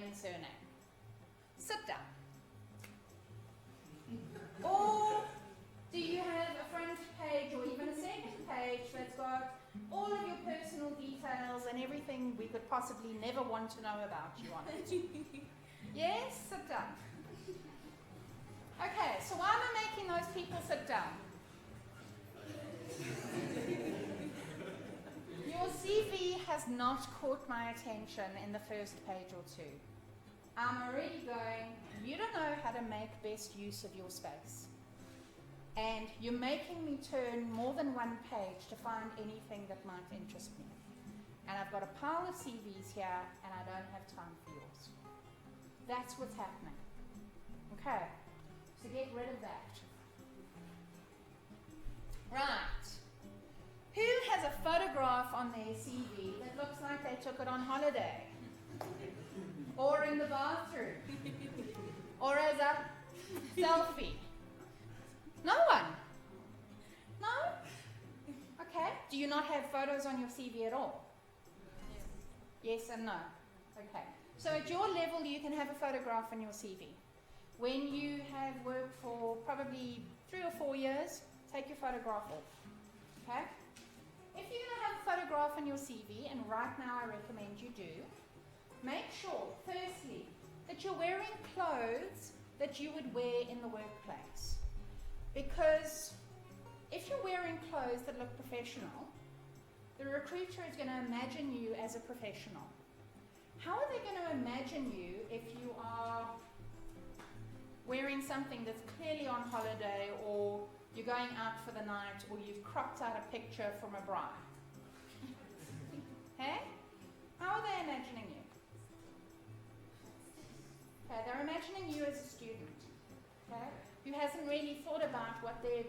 and surname. Sit down. Or do you have a front page or even a second page that's got all of your personal details and everything we could possibly never want to know about you on it? Yes? Sit down. Okay, so why am I making those people sit down? Your CV has not caught my attention in the first page or two. I'm already going, you don't know how to make best use of your space. And you're making me turn more than one page to find anything that might interest me. And I've got a pile of CVs here, and I don't have time for yours. That's what's happening. Okay, so get rid of that. Right. Who has a photograph on their CV that looks like they took it on holiday? Or in the bathroom? Or as a selfie? No one? No? Okay. Do you not have photos on your CV at all? Yes and no. Okay. So at your level, you can have a photograph on your CV. When you have worked for probably 3 or 4 years, take your photograph off. Okay? If you're going to have a photograph on your CV, and right now I recommend you do, make sure, firstly, that you're wearing clothes that you would wear in the workplace. Because if you're wearing clothes that look professional, the recruiter is going to imagine you as a professional. How are they going to imagine you if you are wearing something that's clearly on holiday, or you're going out for the night, or you've cropped out a picture from a bride? Hey? How are they imagining you? Okay, they're imagining you as a student, okay, who hasn't really thought about what their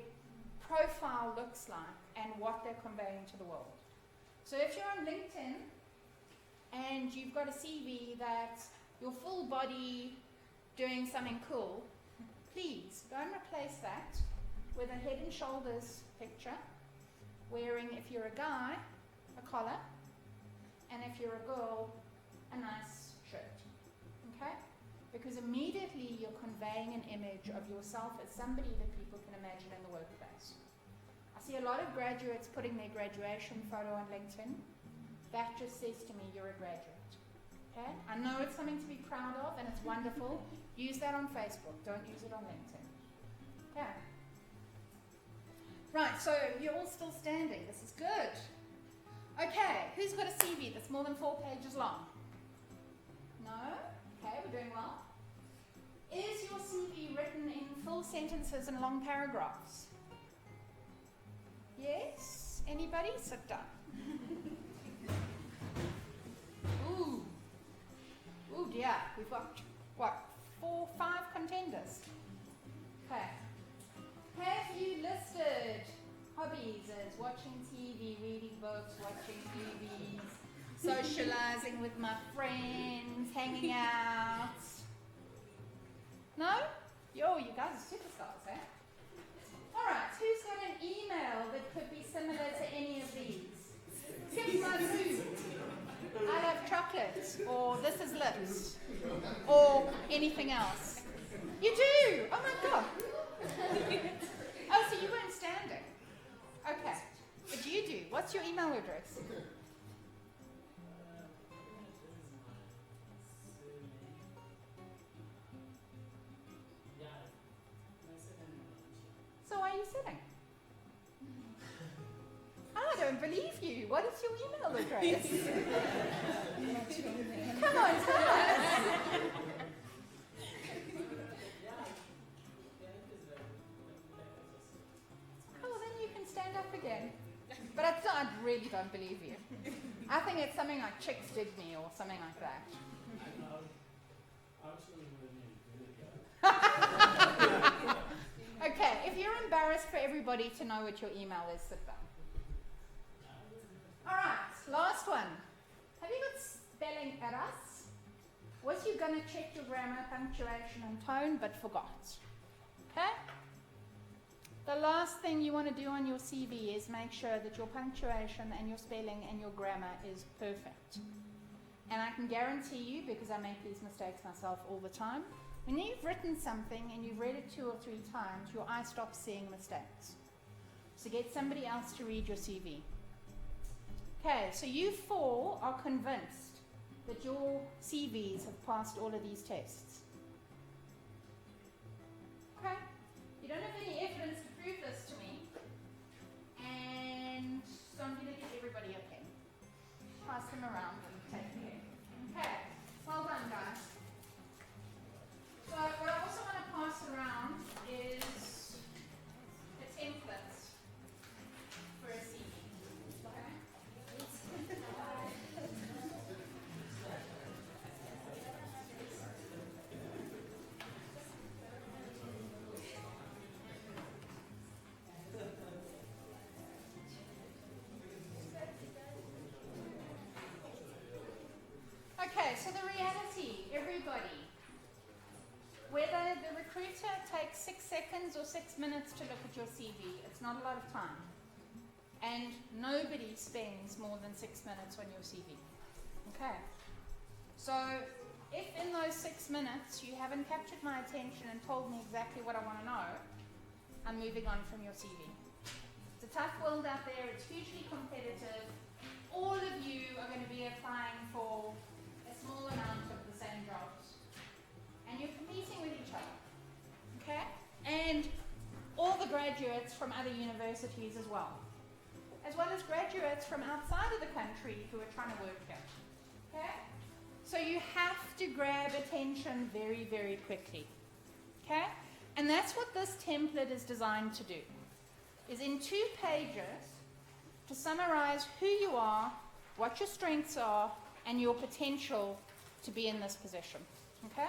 profile looks like and what they're conveying to the world. So if you're on LinkedIn and you've got a CV that's your full body doing something cool, please go and replace that with a head and shoulders picture, wearing, if you're a guy, a collar, and if you're a girl, a nice shirt. Okay? Because immediately you're conveying an image of yourself as somebody that people can imagine in the workplace. I see a lot of graduates putting their graduation photo on LinkedIn. That just says to me, you're a graduate. Okay? I know it's something to be proud of, and it's wonderful. Use that on Facebook. Don't use it on LinkedIn. Okay? Right, so you're all still standing. This is good. Okay, who's got a CV that's more than 4 pages long? No? Okay, we're doing well. Is your CV written in full sentences and long paragraphs? Yes? Anybody? Sit down. Ooh. Ooh dear, we've got, what, 4, 5 contenders? Okay. Have you listed hobbies as watching TV, reading books, watching movies, socializing with my friends, hanging out? No? Yo, you guys are superstars, eh? Alright, who's got an email that could be similar to any of these? Skip my food. I love chocolate, or this is lips, or anything else. You do! Oh my god. Oh, so you weren't standing. Okay. But you do. What's your email address? So are you sitting? I don't believe you. What is your email address? Come on, tell us. Oh, then you can stand up again. But I really don't believe you. I think it's something like chicks dig me or something like that. Okay, if you're embarrassed for everybody to know what your email is, sit down. Alright, last one. Have you got spelling errors? Was you going to check your grammar, punctuation and tone, but forgot? Okay? The last thing you want to do on your CV is make sure that your punctuation and your spelling and your grammar is perfect. And I can guarantee you, because I make these mistakes myself all the time, when you've written something and you've read it 2 or 3 times, your eye stops seeing mistakes. So get somebody else to read your CV. Okay, so you 4 are convinced that your CVs have passed all of these tests. Okay, you don't have any evidence to prove this to me, and so I'm going to give everybody a pen. Pass them around and take a pen. Okay, well done, guys. So what I also want to pass around is a template for a CV. Okay? Okay, so the reality, everybody, whether the recruiter takes 6 seconds or 6 minutes to look at your CV, it's not a lot of time. And nobody spends more than 6 minutes on your CV. Okay? So, if in those 6 minutes you haven't captured my attention and told me exactly what I want to know, I'm moving on from your CV. It's a tough world out there, it's hugely competitive. All of you are going to be applying for a small amount of the same jobs. And you're competing with each other. Okay? And all the graduates from other universities as well as graduates from outside of the country who are trying to work here. Okay? So you have to grab attention very, very quickly. Okay? And that's what this template is designed to do. Is in 2 pages to summarize who you are, what your strengths are, and your potential to be in this position. Okay?